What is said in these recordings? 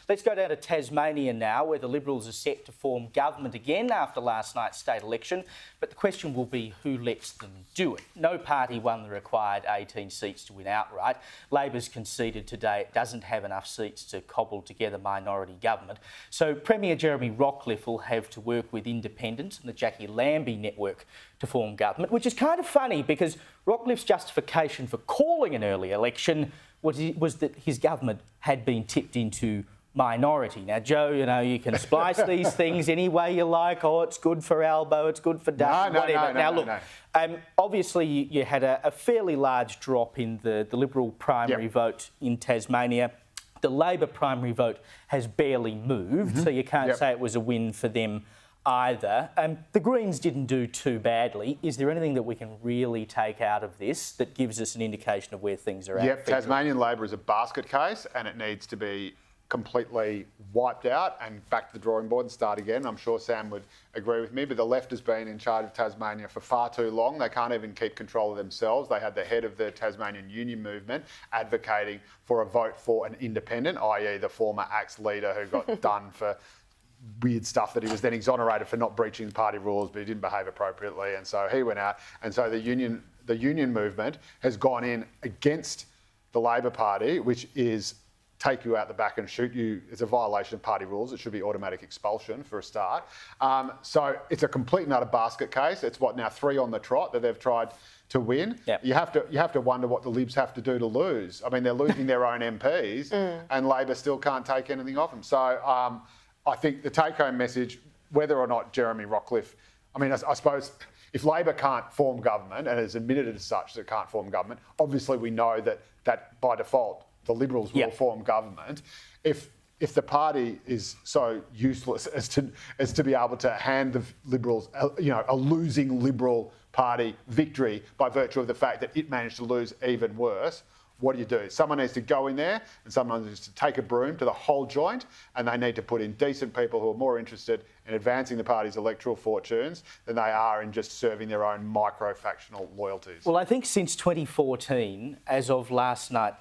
Let's go down to Tasmania now, where the Liberals are set to form government again after last night's state election. But the question will be who lets them do it. No party won the required 18 seats to win outright. Labor's conceded today it doesn't have enough seats to cobble together minority government. So Premier Jeremy Rockliff will have to work with independents and the Jackie Lambie network to form government, which is kind of funny because Rockliff's justification for calling an early election was that his government had been tipped into minority. Now, Joe, you can splice these things any way you like. Oh, it's good for Albo, it's good for Duff, whatever. Now, look, obviously you had a fairly large drop in the Liberal primary vote in Tasmania. The Labor primary vote has barely moved, so you can't say it was a win for them either. The Greens didn't do too badly. Is there anything that we can really take out of this that gives us an indication of where things are at? Yep, Tasmanian Labor is a basket case and it needs to be completely wiped out and back to the drawing board and start again. I'm sure Sam would agree with me, but the left has been in charge of Tasmania for far too long. They can't even keep control of themselves. They had the head of the Tasmanian union movement advocating for a vote for an independent, i.e. the former ACT's leader who got done for weird stuff that he was then exonerated for not breaching party rules, but he didn't behave appropriately, and so he went out. And so the union movement has gone in against the Labor Party, which is take you out the back and shoot you. It's a violation of party rules. It should be automatic expulsion for a start. So it's a complete and utter basket case. It's now 3 on the trot that they've tried to win. Yep. You have to wonder what the Libs have to do to lose. I mean, they're losing their own MPs and Labor still can't take anything off them. So I think the take-home message, whether or not Jeremy Rockliff, I suppose if Labor can't form government and has admitted it as such that it can't form government, obviously we know that by default the Liberals will form government. If the party is so useless as to be able to hand the Liberals, a losing Liberal Party victory by virtue of the fact that it managed to lose even worse, what do? Someone needs to go in there and someone needs to take a broom to the whole joint, and they need to put in decent people who are more interested in advancing the party's electoral fortunes than they are in just serving their own micro-factional loyalties. Well, I think since 2014, as of last night,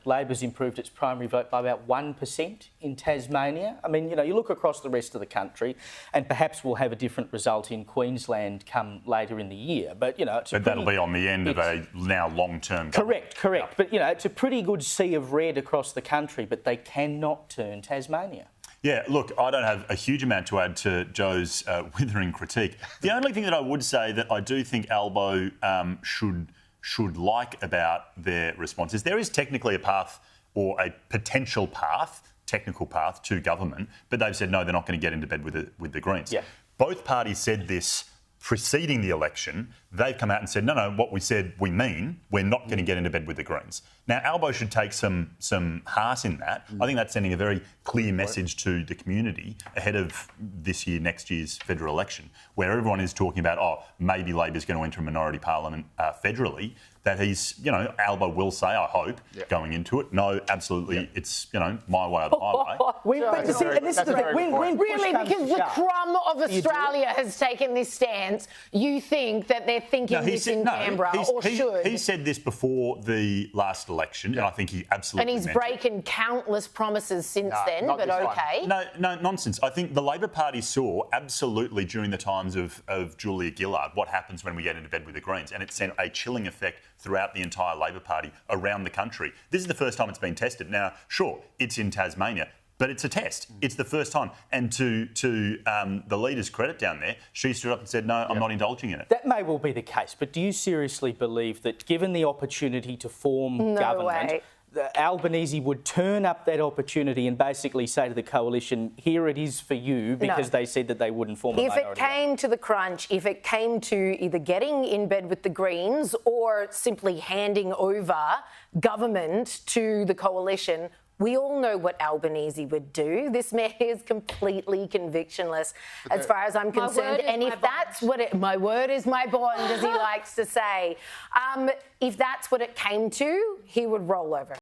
Labor's improved its primary vote by about 1% in Tasmania. I mean, you look across the rest of the country and perhaps we'll have a different result in Queensland come later in the year. But, that'll be on the end of a now long-term government. Correct. But, it's a pretty good sea of red across the country, but they cannot turn Tasmania. Yeah, look, I don't have a huge amount to add to Joe's withering critique. The only thing that I would say that I do think Albo should like about their response is there is technically a path or a potential path, technical path to government, but they've said no, they're not going to get into bed with the Greens. Yeah. Both parties said this preceding the election. They've come out and said, no, what we said we mean, we're not going to get into bed with the Greens. Now, Albo should take some heart in that. I think that's sending a very clear message to the community ahead of next year's federal election, where everyone is talking about, maybe Labor's going to enter a minority parliament federally, that he's, Albo will say, I hope, going into it, no, absolutely, it's, my way or the highway. Really, because the crumb of Australia has taken this stance, you think that they're thinking this in Canberra, or should? He said this before the last election, and I think he absolutely And he's breaking countless promises since then, but okay. No, nonsense. I think the Labor Party saw absolutely during the times of Julia Gillard what happens when we get into bed with the Greens, and it sent a chilling effect throughout the entire Labor Party around the country. This is the first time it's been tested. Now, sure, it's in Tasmania, but it's a test. It's the first time. And to the leader's credit down there, she stood up and said, no, I'm not indulging in it. That may well be the case, but do you seriously believe that given the opportunity to form government, Albanese would turn up that opportunity and basically say to the coalition, here it is for you, because they said that they wouldn't form a minority? If it came to the crunch, if it came to either getting in bed with the Greens or simply handing over government to the coalition, we all know what Albanese would do. This man is completely convictionless as far as I'm concerned. And if that's what my word is my bond, as he likes to say, if that's what it came to, he would roll over.